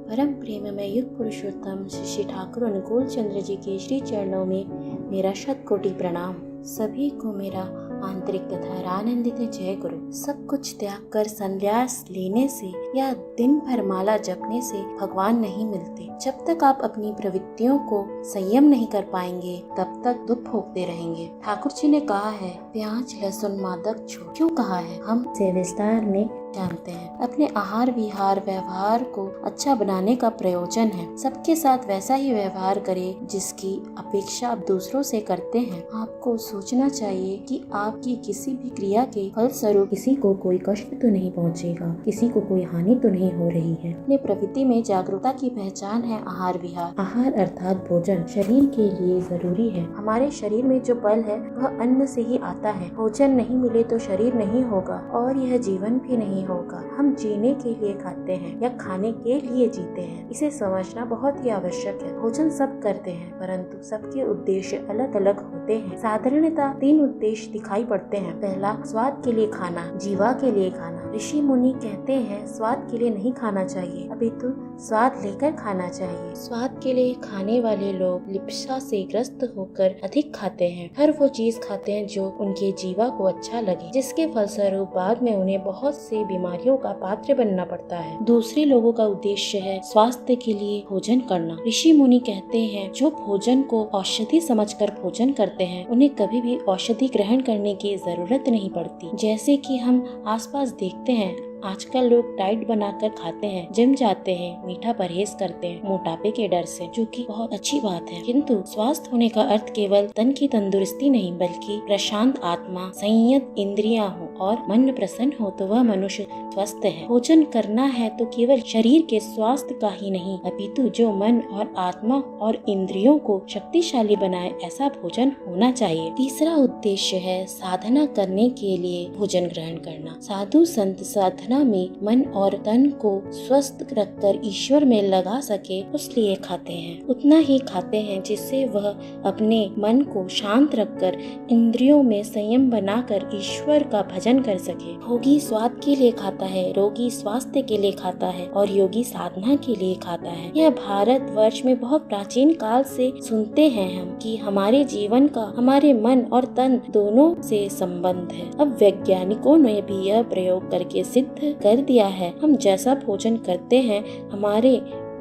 परम प्रेम में युग पुरुषोत्तम श्री ठाकुर अनुकूल चंद्र जी के श्री चरणों में मेरा शत कोटि प्रणाम। सभी को मेरा आंतरिक तथा आनंदित जय गुरु। सब कुछ त्याग कर संन्यास लेने से या दिन भर माला जपने से भगवान नहीं मिलते। जब तक आप अपनी प्रवृत्तियों को संयम नहीं कर पाएंगे तब तक दुख भोगते रहेंगे। ठाकुर जी ने कहा है, प्याज लहसुन मादक छोड़। क्यों कहा है हम से विस्तार में जानते हैं। अपने आहार विहार व्यवहार को अच्छा बनाने का प्रयोजन है सबके साथ वैसा ही व्यवहार करें जिसकी अपेक्षा आप दूसरों से करते हैं। आपको सोचना चाहिए कि आपकी किसी भी क्रिया के फल स्वरूप किसी को कोई कष्ट तो नहीं पहुंचेगा, किसी को कोई हानि तो नहीं हो रही है। अपने प्रवृत्ति में जागरूकता की पहचान है आहार विहार। आहार अर्थात भोजन शरीर के लिए जरूरी है। हमारे शरीर में जो बल है वह अन्न से ही आता है। भोजन नहीं मिले तो शरीर नहीं होगा और यह जीवन भी नहीं होगा। हम जीने के लिए खाते हैं या खाने के लिए जीते हैं, इसे समझना बहुत ही आवश्यक है। भोजन सब करते हैं परंतु सबके उद्देश्य अलग अलग होते हैं। साधारणतः 3 उद्देश्य दिखाई पड़ते हैं। पहला, स्वाद के लिए खाना, जीवा के लिए खाना। ऋषि मुनि कहते हैं स्वाद के लिए नहीं खाना चाहिए अपितु स्वाद लेकर खाना चाहिए। स्वाद के लिए खाने वाले लोग लिप्सा से ग्रस्त होकर अधिक खाते हैं। हर वो चीज खाते हैं जो उनके जीवा को अच्छा लगे, जिसके फलस्वरूप बाद में उन्हें बहुत से बीमारियों का पात्र बनना पड़ता है। दूसरे लोगों का उद्देश्य है स्वास्थ्य के लिए भोजन करना। ऋषि मुनि कहते हैं जो भोजन को औषधि समझकर भोजन करते हैं उन्हें कभी भी औषधि ग्रहण करने की जरूरत नहीं पड़ती। जैसे कि हम आसपास देखते हैं आजकल लोग डाइट बनाकर खाते हैं, जिम जाते हैं, मीठा परहेज करते हैं मोटापे के डर से, जो कि बहुत अच्छी बात है। किंतु स्वस्थ होने का अर्थ केवल तन की तंदुरुस्ती नहीं बल्कि प्रशांत आत्मा, संयत इंद्रियां हो और मन प्रसन्न हो तो वह मनुष्य स्वस्थ है। भोजन करना है तो केवल शरीर के स्वास्थ्य का ही नहीं अपितु जो मन और आत्मा और इंद्रियों को शक्तिशाली बनाए ऐसा भोजन होना चाहिए। तीसरा उद्देश्य है साधना करने के लिए भोजन ग्रहण करना। साधु संत साधना में मन और तन को स्वस्थ रखकर ईश्वर में लगा सके उसलिए खाते हैं। उतना ही खाते हैं जिससे वह अपने मन को शांत रखकर इंद्रियों में संयम बनाकर ईश्वर का भजन कर सके। भोगी स्वाद के लिए खाता है, रोगी स्वास्थ्य के लिए खाता है और योगी साधना के लिए खाता है। यह भारत वर्ष में बहुत प्राचीन काल से सुनते हैं हम कि हमारे जीवन का हमारे मन और तन दोनों से संबंध है। अब वैज्ञानिकों ने भी यह प्रयोग करके सिद्ध कर दिया है। हम जैसा भोजन करते हैं हमारे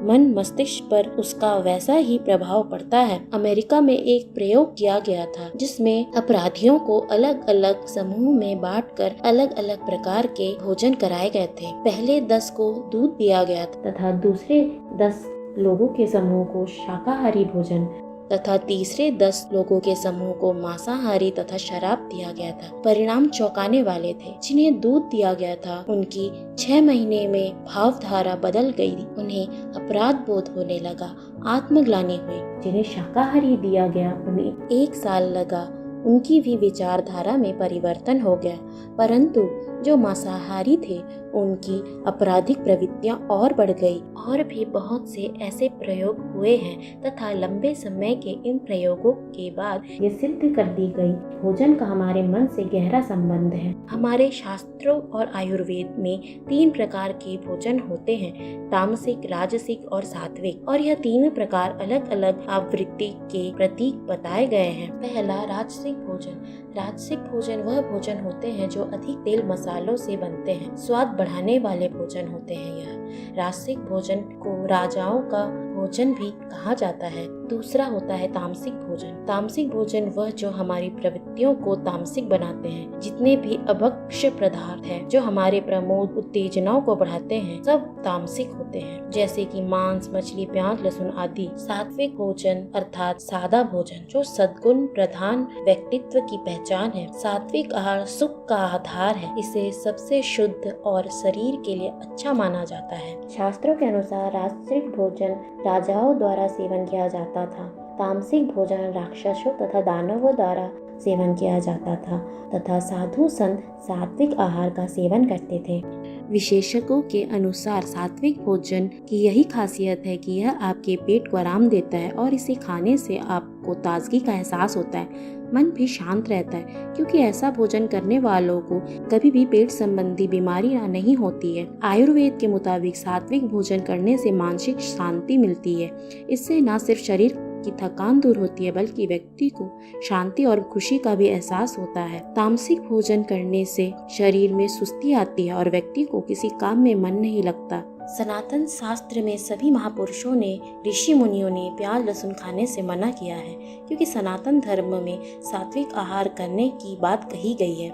मन मस्तिष्क पर उसका वैसा ही प्रभाव पड़ता है। अमेरिका में एक प्रयोग किया गया था जिसमें अपराधियों को अलग अलग समूह में बांटकर अलग अलग प्रकार के भोजन कराए गए थे। पहले 10 को दूध दिया गया था तथा दूसरे 10 लोगों के समूह को शाकाहारी भोजन तथा तीसरे 10 लोगों के समूह को मांसाहारी तथा शराब दिया गया था। परिणाम चौंकाने वाले थे। जिन्हें दूध दिया गया था उनकी 6 महीने में भावधारा बदल गई। उन्हें अपराध बोध होने लगा, आत्मग्लानि हुई। जिन्हें शाकाहारी दिया गया उन्हें 1 साल लगा, उनकी भी विचारधारा में परिवर्तन हो गया। परंतु जो मांसाहारी थे उनकी आपराधिक प्रवृत्तियां और बढ़ गई। और भी बहुत से ऐसे प्रयोग हुए हैं तथा लंबे समय के इन प्रयोगों के बाद ये सिद्ध कर दी गई भोजन का हमारे मन से गहरा संबंध है। हमारे शास्त्रों और आयुर्वेद में 3 प्रकार के भोजन होते हैं, तामसिक, राजसिक और सात्विक। और यह 3 प्रकार अलग अलग आवृत्ति के प्रतीक बताए गए हैं। पहला, राजसिक भोजन। राजसिक भोजन वह भोजन होते हैं जो अधिक तेल मसालों से बनते हैं, स्वाद बढ़ाने वाले भोजन होते हैं। यह राजसिक भोजन को राजाओं का भोजन भी कहा जाता है। दूसरा होता है तामसिक भोजन। तामसिक भोजन वह जो हमारी प्रवृत्तियों को तामसिक बनाते हैं। जितने भी अभक्ष्य पदार्थ हैं जो हमारे प्रमोद उत्तेजनाओं को बढ़ाते हैं सब तामसिक होते हैं, जैसे कि मांस, मछली, प्याज, लहसुन आदि। सात्विक भोजन अर्थात सादा भोजन जो सद्गुण प्रधान व्यक्तित्व की पहचान है। सात्विक आहार सुख का आधार है। इसे सबसे शुद्ध और शरीर के लिए अच्छा माना जाता है। शास्त्रों के अनुसार राजसिक भोजन राजाओं द्वारा सेवन किया जाता था। तामसिक भोजन राक्षसों तथा दानवों द्वारा सेवन किया जाता था तथा साधु संत सात्विक आहार का सेवन करते थे। विशेषज्ञों के अनुसार सात्विक भोजन की यही खासियत है कि यह आपके पेट को आराम देता है और इसे खाने से आपको ताजगी का एहसास होता है। मन भी शांत रहता है, क्योंकि ऐसा भोजन करने वालों को कभी भी पेट संबंधी बीमारी नहीं होती है। आयुर्वेद के मुताबिक सात्विक भोजन करने से मानसिक शांति मिलती है। इससे न सिर्फ शरीर की थकान दूर होती है, बल्कि व्यक्ति को शांति और खुशी का भी एहसास होता है। तामसिक भोजन करने से शरीर में सुस्ती आती है और व्यक्ति को किसी काम में मन नहीं लगता। सनातन शास्त्र में सभी महापुरुषों ने, ऋषि मुनियों ने प्याज लहसुन खाने से मना किया है, क्योंकि सनातन धर्म में सात्विक आहार करने की बात कही गई है,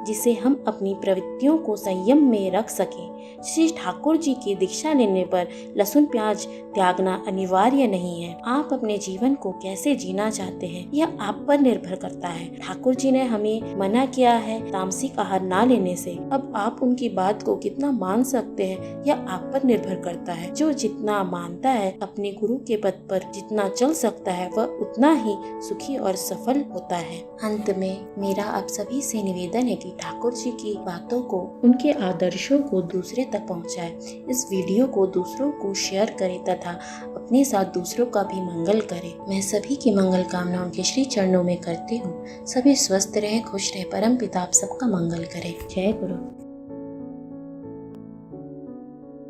जिससे हम अपनी प्रवृत्तियों को संयम में रख सकें। श्री ठाकुर जी की दीक्षा लेने पर लहसुन प्याज त्यागना अनिवार्य नहीं है। आप अपने जीवन को कैसे जीना चाहते हैं, यह आप पर निर्भर करता है। ठाकुर जी ने हमें मना किया है तामसिक आहार ना लेने से। अब आप उनकी बात को कितना मान सकते हैं, यह आप पर निर्भर करता है। जो जितना मानता है, अपने गुरु के पद पर जितना चल सकता है, वह उतना ही सुखी और सफल होता है। अंत में मेरा आप सभी से निवेदन है कि ठाकुर जी की बातों को, उनके आदर्शों को दूसरे तक पहुंचाए। इस वीडियो को दूसरों को शेयर करें तथा अपने साथ दूसरों का भी मंगल करें। मैं सभी की मंगल कामना उनके श्री चरणों में करती हूँ। सभी स्वस्थ रहे, खुश रहे, परम पिता आप सबका मंगल करे। जय गुरु।